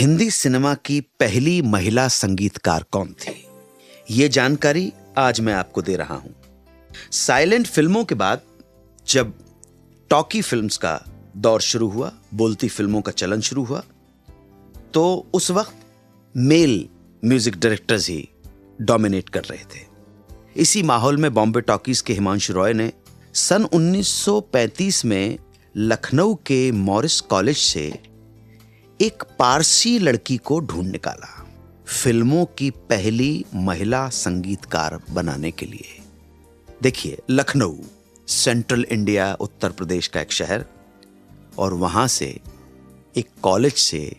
Hindi cinema की पहली महिला संगीतकार कौन थी, ये जानकारी आज मैं आपको दे रहा हूं। साइलेंट फिल्मों के बाद जब टॉकी फिल्म्स का दौर शुरू हुआ, बोलती फिल्मों का चलन शुरू हुआ, तो उस वक्त मेल म्यूजिक डायरेक्टर्स ही डोमिनेट कर रहे थे। इसी माहौल में बॉम्बे टॉकीज के हिमांशु रॉय ने सन 1935 में लखनऊ के मॉरिस कॉलेज से एक पारसी लड़की को ढूंढ निकाला फिल्मों की पहली महिला संगीतकार बनाने के लिए। देखिए, लखनऊ सेंट्रल इंडिया उत्तर प्रदेश का एक शहर, और वहां से एक कॉलेज से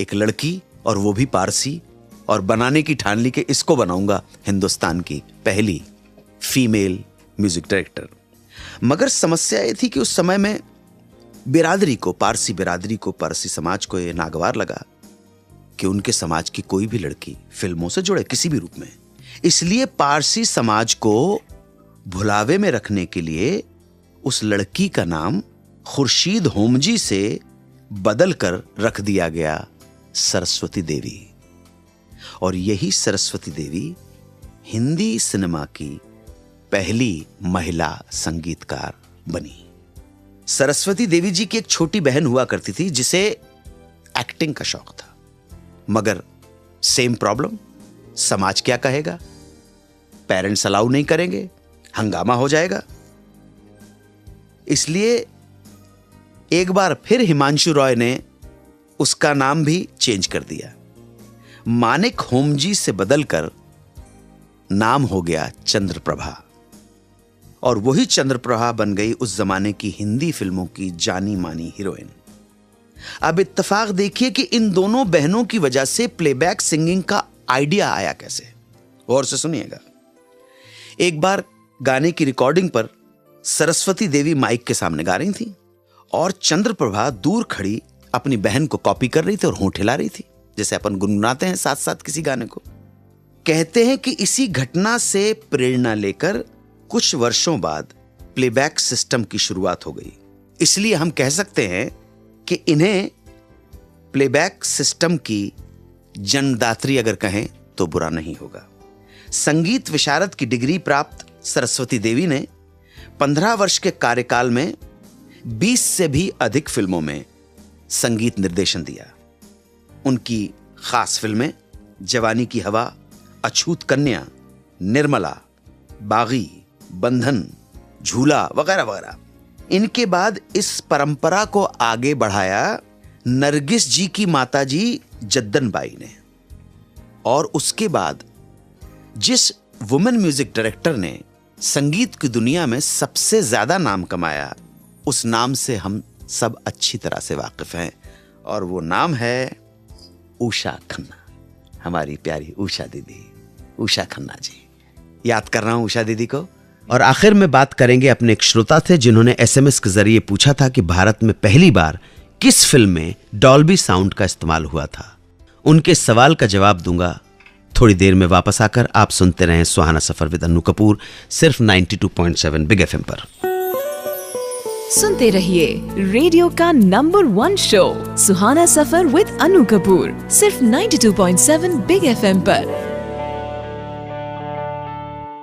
एक लड़की, और वो भी पारसी, और बनाने की ठान ली कि इसको बनाऊंगा हिंदुस्तान की पहली फीमेल म्यूजिक डायरेक्टर। मगर समस्या ये थी कि उस समय में बिरादरी को, पारसी बिरादरी को, पारसी समाज को ये नागवार लगा कि उनके समाज की कोई भी लड़की फिल्मों से जुड़े किसी भी रूप में। इसलिए पारसी समाज को भुलावे में रखने के लिए उस लड़की का नाम खुर्शीद होमजी से बदल कर रख दिया गया सरस्वती देवी। और यही सरस्वती देवी हिंदी सिनेमा की पहली महिला संगीतकार बनी। सरस्वती देवी जी की एक छोटी बहन हुआ करती थी जिसे एक्टिंग का शौक था, मगर सेम प्रॉब्लम, समाज क्या कहेगा, पेरेंट्स अलाउ नहीं करेंगे, हंगामा हो जाएगा। इसलिए एक बार फिर हिमांशु रॉय ने उसका नाम भी चेंज कर दिया। मानिक होमजी से बदलकर नाम हो गया चंद्रप्रभा, और वही चंद्रप्रभा बन गई उस जमाने की हिंदी फिल्मों की जानी मानी हीरोइन। अब इत्तेफाक देखिए कि इन दोनों बहनों की वजह से प्लेबैक सिंगिंग का आइडिया आया कैसे। गौर से सुनिएगा। एक बार गाने की रिकॉर्डिंग पर सरस्वती देवी माइक के सामने गा रही थी और चंद्रप्रभा दूर खड़ी अपनी बहन को कॉपी कर रही थी और होंठ हिला रही थी, जैसे अपन गुनगुनाते हैं साथ साथ किसी गाने को। कहते हैं कि इसी घटना से प्रेरणा लेकर कुछ वर्षों बाद प्लेबैक सिस्टम की शुरुआत हो गई। इसलिए हम कह सकते हैं कि इन्हें प्लेबैक सिस्टम की जन्मदात्री अगर कहें तो बुरा नहीं होगा। संगीत विशारद की डिग्री प्राप्त सरस्वती देवी ने 15 वर्ष के कार्यकाल में 20 से भी अधिक फिल्मों में संगीत निर्देशन दिया। उनकी खास फिल्में जवानी की हवा, अछूत कन्या, निर्मला, बागी, बंधन, झूला वगैरह वगैरह। इनके बाद इस परंपरा को आगे बढ़ाया नरगिस जी की माताजी जद्दन बाई ने, और उसके बाद जिस वुमेन म्यूजिक डायरेक्टर ने संगीत की दुनिया में सबसे ज्यादा नाम कमाया, उस नाम से हम सब अच्छी तरह से वाकिफ हैं, और वो नाम है उषा खन्ना। हमारी प्यारी उषा दीदी, उषा खन्ना जी। याद कर रहा हूं उषा दीदी को। और आखिर में बात करेंगे अपने एक श्रोता थे जिन्होंने SMS के जरिए पूछा था कि भारत में पहली बार किस फिल्म में डॉल्बी साउंड का इस्तेमाल हुआ था। उनके सवाल का जवाब दूंगा थोड़ी देर में वापस आकर। आप सुनते रहें सुहाना सफर विद अन्नू कपूर, सिर्फ 92.7 बिग FM पर। सुनते रहिए रेडियो का number 1 show Suhana suffer with Annu Kapoor, सिर्फ 92.7 बिग FM पर।